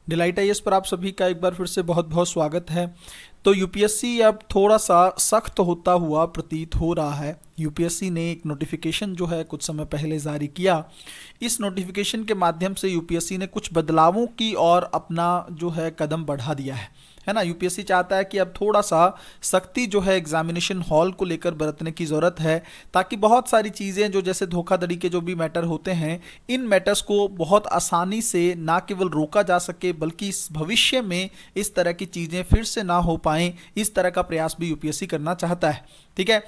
Delight IAS पर आप सभी का एक बार फिर से बहुत बहुत स्वागत है। तो यूपीएससी अब थोड़ा सा सख्त होता हुआ प्रतीत हो रहा है। यूपीएससी ने एक नोटिफिकेशन जो है कुछ समय पहले जारी किया। इस नोटिफिकेशन के माध्यम से यूपीएससी ने कुछ बदलावों की ओर अपना जो है कदम बढ़ा दिया है ना। यूपीएससी चाहता है कि अब थोड़ा सा सख्ती जो है एग्जामिनेशन हॉल को लेकर बरतने की ज़रूरत है, ताकि बहुत सारी चीज़ें जो जैसे धोखाधड़ी के जो भी मैटर होते हैं, इन मैटर्स को बहुत आसानी से ना केवल रोका जा सके बल्कि इस भविष्य में इस तरह की चीज़ें फिर से ना हो पाएं, इस तरह का प्रयास भी यूपीएससी करना चाहता है। ठीक है,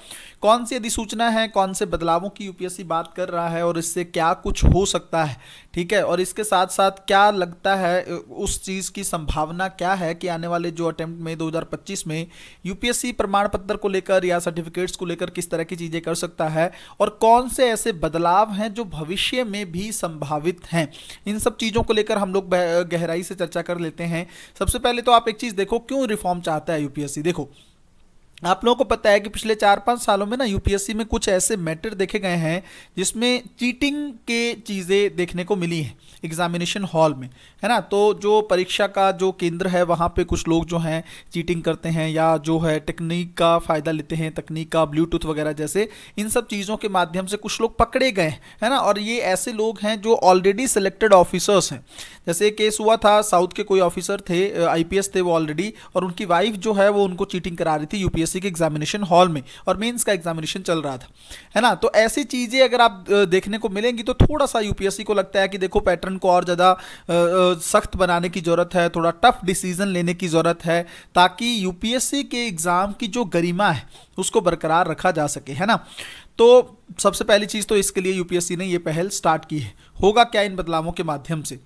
कौन सी अधिसूचना है, कौन से बदलावों की यूपीएससी बात कर रहा है और इससे क्या कुछ हो सकता है, ठीक है, और इसके साथ साथ क्या लगता है, उस चीज़ की संभावना क्या है कि आने वाले जो अटेम्प्ट में 2025 में यूपीएससी प्रमाण पत्र को लेकर या सर्टिफिकेट्स को लेकर किस तरह की चीज़ें कर सकता है और कौन से ऐसे बदलाव हैं जो भविष्य में भी संभावित हैं। इन सब चीज़ों को लेकर हम लोग गहराई से चर्चा कर लेते हैं। सबसे पहले तो आप एक चीज़ देखो, क्यों रिफॉर्म चाहता है यूपीएससी। देखो, आप लोगों को पता है कि पिछले 4-5 सालों में ना यूपीएससी में कुछ ऐसे मैटर देखे गए हैं जिसमें चीटिंग के चीज़ें देखने को मिली हैं एग्जामिनेशन हॉल में, है ना। तो जो परीक्षा का जो केंद्र है वहाँ पे कुछ लोग जो हैं चीटिंग करते हैं या जो है टेक्निक का फ़ायदा लेते हैं, तकनीक का, ब्लूटूथ वगैरह जैसे इन सब चीज़ों के माध्यम से कुछ लोग पकड़े गए हैं, है ना। और ये ऐसे लोग हैं जो ऑलरेडी सिलेक्टेड ऑफिसर्स हैं। जैसे केस हुआ था, साउथ के कोई ऑफिसर थे, आईपीएस थे वो ऑलरेडी, और उनकी वाइफ जो है वो उनको चीटिंग करा रही थी यूपीएससी के एग्जामिनेशन हॉल में, और मेंस का एग्जामिनेशन चल रहा था, है ना। तो ऐसी चीजें अगर आप देखने को मिलेंगी तो थोड़ा सा यूपीएससी को लगता है कि देखो पैटर्न को और ज्यादा सख्त बनाने की जरूरत है, थोड़ा टफ डिसीजन लेने की जरूरत है, ताकि यूपीएससी के एग्जाम की जो गरिमा है उसको बरकरार रखा जा सके, है ना। तो सबसे पहली चीज तो इसके लिए यूपीएससी ने ये पहल स्टार्ट की है। होगा क्या इन बदलावों के माध्यम से,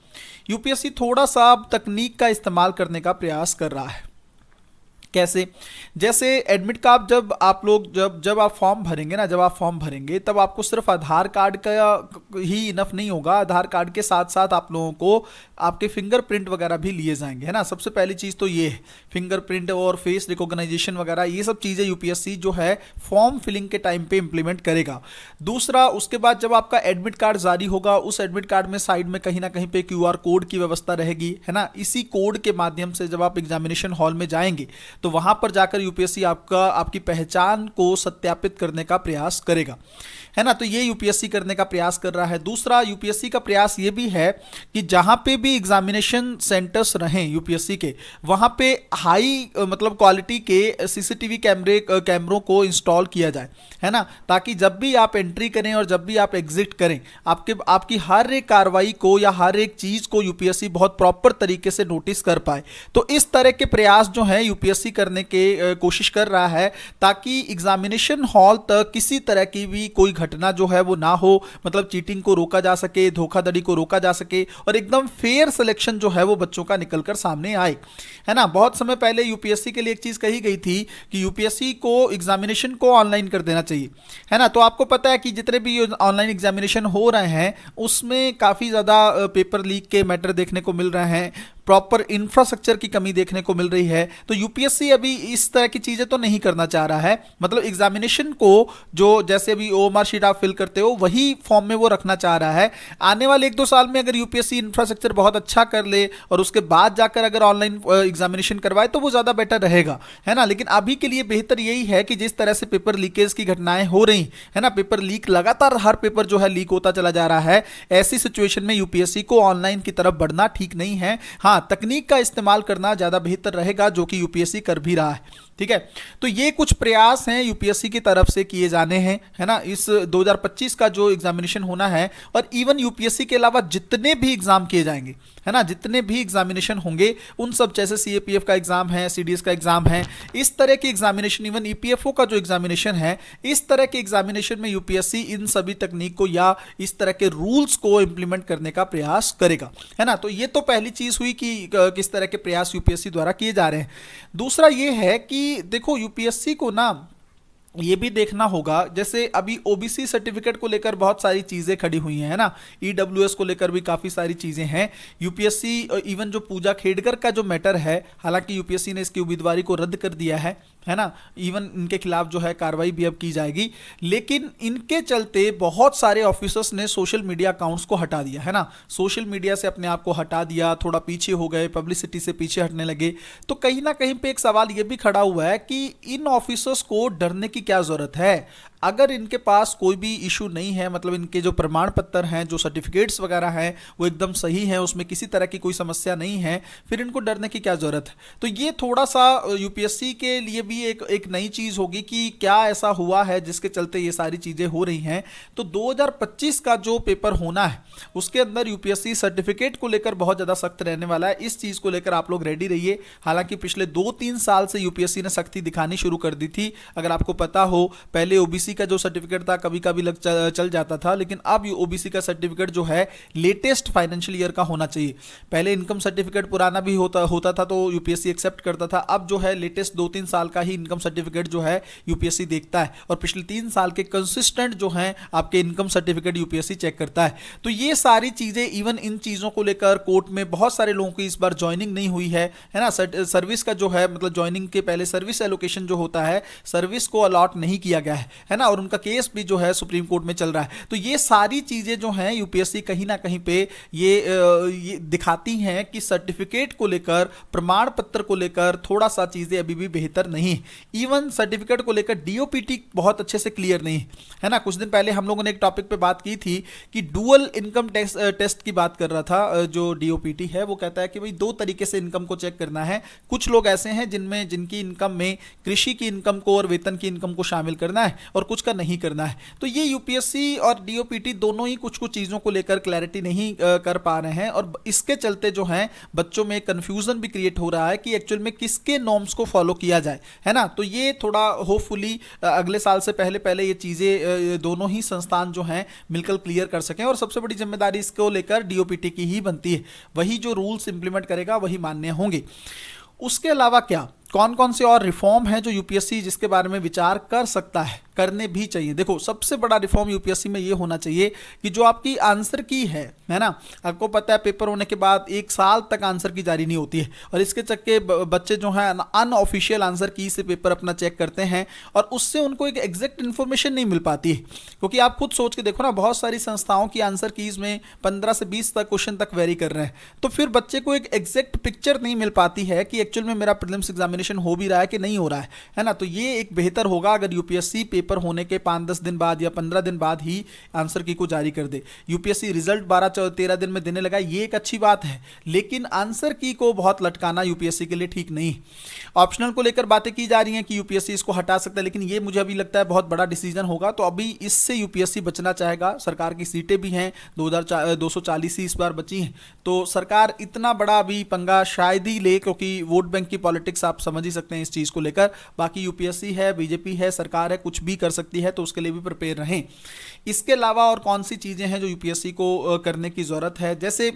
यूपीएससी थोड़ा सा अब तकनीक का इस्तेमाल करने का प्रयास कर रहा है। कैसे? जैसे एडमिट कार्ड, जब आप लोग जब आप फॉर्म भरेंगे ना, जब आप फॉर्म भरेंगे तब आपको सिर्फ आधार कार्ड का ही इनफ नहीं होगा। आधार कार्ड के साथ साथ आप लोगों को आपके फिंगरप्रिंट वगैरह भी लिए जाएंगे, है ना। सबसे पहली चीज़ तो ये है, फिंगरप्रिंट और फेस रिकॉग्नाइजेशन वगैरह ये सब चीज़ें यूपीएससी जो है फॉर्म फिलिंग के टाइम पे इंप्लीमेंट करेगा। दूसरा, उसके बाद जब आपका एडमिट कार्ड जारी होगा, उस एडमिट कार्ड में साइड में कहीं ना कहीं पे क्यूआर कोड की व्यवस्था रहेगी, है ना। इसी कोड के माध्यम से जब आप एग्जामिनेशन हॉल में जाएंगे तो वहां पर जाकर यूपीएससी आपकी पहचान को सत्यापित करने का प्रयास करेगा, है ना। तो ये यूपीएससी करने का प्रयास कर रहा है। दूसरा, यूपीएससी का प्रयास ये भी है कि जहां पे भी एग्जामिनेशन सेंटर्स रहें यूपीएससी के, वहां पे हाई मतलब क्वालिटी के सीसीटीवी कैमरों को इंस्टॉल किया जाए, है ना, ताकि जब भी आप एंट्री करें और जब भी आप एग्जिट करें, आपकी हर एक कार्रवाई को या हर एक चीज को यूपीएससी बहुत प्रॉपर तरीके से नोटिस कर पाए। तो इस तरह के प्रयास जो है यूपीएससी करने के कोशिश कर रहा है, ताकि एग्जामिनेशन हॉल तक किसी तरह की भी कोई घटना जो है वो ना हो, मतलब चीटिंग को रोका जा सके, धोखाधड़ी को रोका जा सके और एकदम फेयर सिलेक्शन जो है वो बच्चों का निकलकर सामने आए, है ना। बहुत समय पहले यूपीएससी के लिए एक चीज कही गई थी कि यूपीएससी को एग्जामिनेशन को ऑनलाइन कर देना चाहिए, है ना। तो आपको पता है कि जितने भी ऑनलाइन एग्जामिनेशन हो रहे हैं उसमें काफी ज्यादा पेपर लीक के मैटर देखने को मिल रहे हैं, प्रॉपर इंफ्रास्ट्रक्चर की कमी देखने को मिल रही है। तो यूपीएससी अभी इस तरह की चीजें तो नहीं करना चाह रहा है, मतलब एग्जामिनेशन को जो जैसे अभी ओएमआर शीट आप फिल करते हो वही फॉर्म में वो रखना चाह रहा है। आने वाले 1-2 साल में अगर यूपीएससी इंफ्रास्ट्रक्चर बहुत अच्छा कर ले और उसके बाद जाकर अगर ऑनलाइन एग्जामिनेशन करवाए तो वो ज्यादा बेटर रहेगा, है ना। लेकिन अभी के लिए बेहतर यही है कि जिस तरह से पेपर लीकेज की घटनाएं हो रही है ना, पेपर लीक लगातार, हर पेपर जो है लीक होता चला जा रहा है, ऐसी सिचुएशन में यूपीएससी को ऑनलाइन की तरफ बढ़ना ठीक नहीं है। हाँ, तकनीक का इस्तेमाल करना ज्यादा बेहतर रहेगा, जो कि यूपीएससी कर भी रहा है, ठीक है। तो ये कुछ प्रयास हैं यूपीएससी की तरफ से किए जाने हैं, है ना, इस 2025 का जो एग्जामिनेशन होना है। और इवन यूपीएससी के अलावा जितने भी एग्जाम किए जाएंगे, है ना, जितने भी एग्जामिनेशन होंगे उन सब, जैसे सीएपीएफ का एग्जाम है, सीडीएस का एग्जाम है, इस तरह के एग्जामिनेशन, इवन ईपीएफओ का जो एग्जामिनेशन है, इस तरह के एग्जामिनेशन में यूपीएससी इन सभी तकनीक को या इस तरह के रूल्स को इंप्लीमेंट करने का प्रयास करेगा, है ना। तो ये तो पहली चीज हुई कि किस तरह के प्रयास यूपीएससी द्वारा किए जा रहे हैं। दूसरा ये है कि देखो यूपीएससी को ना ये भी देखना होगा, जैसे अभी ओबीसी सर्टिफिकेट को लेकर बहुत सारी चीजें खड़ी हुई हैं, है ना। ईडब्ल्यूएस को लेकर भी काफी सारी चीजें हैं। यूपीएससी इवन जो पूजा खेड़कर का जो मैटर है, हालांकि यूपीएससी ने इसकी उम्मीदवारी को रद्द कर दिया है ना। इवन इनके खिलाफ जो है कार्रवाई भी अब की जाएगी, लेकिन इनके चलते बहुत सारे ऑफिसर्स ने सोशल मीडिया अकाउंट्स को हटा दिया, है ना। सोशल मीडिया से अपने आप को हटा दिया, थोड़ा पीछे हो गए, पब्लिसिटी से पीछे हटने लगे। तो कहीं ना कहीं पे एक सवाल ये भी खड़ा हुआ है कि इन ऑफिसर्स को डरने की क्या जरूरत है। अगर इनके पास कोई भी इशू नहीं है, मतलब इनके जो प्रमाण पत्र हैं, जो सर्टिफिकेट्स वगैरह हैं, वो एकदम सही है, उसमें किसी तरह की कोई समस्या नहीं है, फिर इनको डरने की क्या जरूरत है। तो ये थोड़ा सा यूपीएससी के लिए भी एक नई चीज होगी कि क्या ऐसा हुआ है जिसके चलते ये सारी चीजें हो रही हैं। तो 2025 का जो पेपर होना है उसके अंदर यूपीएससी सर्टिफिकेट को लेकर बहुत ज्यादा सख्त रहने वाला है। इस चीज को लेकर आप लोग रेडी रहिए। हालांकि पिछले 2-3 साल से यूपीएससी ने सख्ती दिखानी शुरू कर दी थी। अगर आपको पता हो, पहले ओबीसी का जो सर्टिफिकेट था कभी कभी चल जाता था, लेकिन अब ओबीसी का सर्टिफिकेट जो है लेटेस्ट फाइनेंशियल ईयर का होना चाहिए। पहले इनकम सर्टिफिकेट पुराना भी होता था तो यूपीएससी एक्सेप्ट करता था। अब जो है लेटेस्ट 2-3 साल का ही इनकम सर्टिफिकेट जो है यूपीएससी देखता है, और पिछले 3 साल के कंसिस्टेंट जो हैं आपके इनकम सर्टिफिकेट यूपीएससी चेक करता है। तो ये सारी चीजें, इवन इन चीजों को लेकर कोर्ट में बहुत सारे लोगों की इस बार ज्वाइनिंग नहीं हुई है ना। सर्विस का जो है, मतलब ज्वाइनिंग के पहले सर्विस एलोकेशन जो होता है, सर्विस को अलॉट नहीं किया गया है ना। और उनका केस भी जो है सुप्रीम कोर्ट में चल रहा है। तो ये सारी चीजें जो हैं यूपीएससी कहीं ना कहीं पे ये दिखाती हैं कि सर्टिफिकेट को लेकर, प्रमाण पत्र को लेकर थोड़ा सा चीजें अभी भी बेहतर नहीं। इवन सर्टिफिकेट को लेकर डीओपीटी बहुत अच्छे से क्लियर नहीं है ना। कुछ दिन पहले हम लोगों ने एक टॉपिक पे बात की थी कि डुअल इनकम टेस्ट की बात कर रहा था। जो डीओपीटी है वो कहता है कि भाई 2 तरीके से इनकम को चेक करना है। कुछ लोग ऐसे हैं जिनकी इनकम में कृषि की इनकम को और वेतन की इनकम को शामिल करना है, और कुछ का नहीं करना है। तो ये यूपीएससी और डीओपीटी दोनों ही कुछ कुछ चीजों को लेकर क्लैरिटी नहीं कर पा रहे हैं, और इसके चलते जो है बच्चों में कंफ्यूजन भी क्रिएट हो रहा है कि एक्चुअल में किसके नॉर्म्स को फॉलो किया जाए, है ना। तो ये थोड़ा होपफुली अगले साल से पहले पहले ये चीजें दोनों ही संस्थान जो हैं मिलकर क्लियर कर सकें। और सबसे बड़ी जिम्मेदारी इसको लेकर डीओपीटी की ही बनती है। वही जो रूल्स इंप्लीमेंट करेगा वही मान्य होंगे। उसके अलावा क्या कौन कौन से और रिफॉर्म है जो यूपीएससी जिसके बारे में विचार कर सकता है, करने भी चाहिए। देखो, सबसे बड़ा रिफॉर्म यूपीएससी में ये होना चाहिए कि जो आपकी आंसर की है ना। आपको पता है पेपर होने के बाद 1 साल तक आंसर की जारी नहीं होती है, और इसके चक्के बच्चे जो हैं अनऑफिशियल आंसर की से पेपर अपना चेक करते हैं, और उससे उनको एक एग्जैक्ट इन्फॉर्मेशन नहीं मिल पाती है। क्योंकि आप खुद सोच के देखो ना, बहुत सारी संस्थाओं की आंसर कीज में 15 से 20 तक क्वेश्चन तक वेरी कर रहे हैं। तो फिर बच्चे को एक एग्जैक्ट पिक्चर नहीं मिल पाती है कि एक्चुअल में मेरा प्रीलिम्स एग्जामिनेशन हो भी रहा है कि नहीं हो रहा है ना। तो ये एक बेहतर होगा अगर यूपीएससी पेपर होने के 5-10 दिन बाद या 15 दिन बाद ही आंसर की को जारी कर दे। यूपीएससी रिजल्ट 12-13 दिन में देने लगा, ये एक अच्छी बात है, लेकिन आंसर की को बहुत लटकाना यूपीएससी के लिए ठीक नहीं। ऑप्शनल को लेकर बातें की जा रही हैं कि यूपीएससी इसको हटा सकता है, लेकिन ये मुझे अभी लगता है बहुत बड़ा डिसीजन होगा। तो अभी इससे यूपीएससी बचना चाहेगा। सरकार की सीटें भी हैं 240 ही इस बार बची हैं, तो सरकार इतना बड़ा अभी पंगा शायद ही ले, क्योंकि वोट बैंक की पॉलिटिक्स आप समझ ही सकते हैं इस चीज को लेकर। बाकी यूपीएससी है, बीजेपी है, सरकार है, कुछ भी कर सकती है, तो उसके लिए भी प्रिपेयर रहें। इसके अलावा और कौन सी चीजें हैं जो यूपीएससी को करने की जरूरत है, जैसे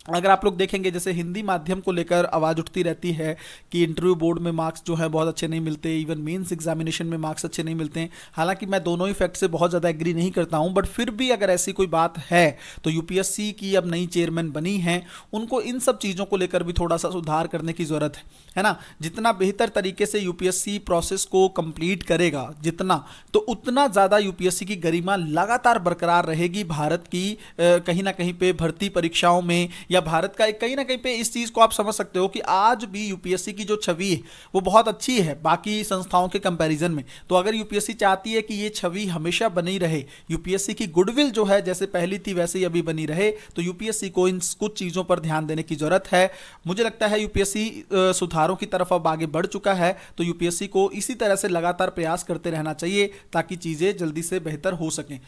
अगर आप लोग देखेंगे, जैसे हिंदी माध्यम को लेकर आवाज़ उठती रहती है कि इंटरव्यू बोर्ड में मार्क्स जो है बहुत अच्छे नहीं मिलते, इवन मेंस एग्जामिनेशन में मार्क्स अच्छे नहीं मिलते हैं। हालांकि मैं दोनों ही फैक्ट से बहुत ज़्यादा एग्री नहीं करता हूं, बट फिर भी अगर ऐसी कोई बात है तो यूपीएससी की अब नई चेयरमैन बनी हैं, उनको इन सब चीज़ों को लेकर भी थोड़ा सा सुधार करने की ज़रूरत है ना। जितना बेहतर तरीके से यूपीएससी प्रोसेस को कंप्लीट करेगा, जितना तो उतना ज़्यादा यूपीएससी की गरिमा लगातार बरकरार रहेगी। भारत की कहीं ना कहीं पे भर्ती परीक्षाओं में, या भारत का एक कहीं ना कहीं पे इस चीज को आप समझ सकते हो कि आज भी यूपीएससी की जो छवि है वो बहुत अच्छी है बाकी संस्थाओं के कंपैरिजन में। तो अगर यूपीएससी चाहती है कि ये छवि हमेशा बनी रहे, यूपीएससी की गुडविल जो है जैसे पहली थी वैसे ही अभी बनी रहे, तो यूपीएससी को इन कुछ चीजों पर ध्यान देने की जरूरत है। मुझे लगता है यूपीएससी सुधारों की तरफ अब आगे बढ़ चुका है, तो यूपीएससी को इसी तरह से लगातार प्रयास करते रहना चाहिए ताकि चीजें जल्दी से बेहतर हो सकें।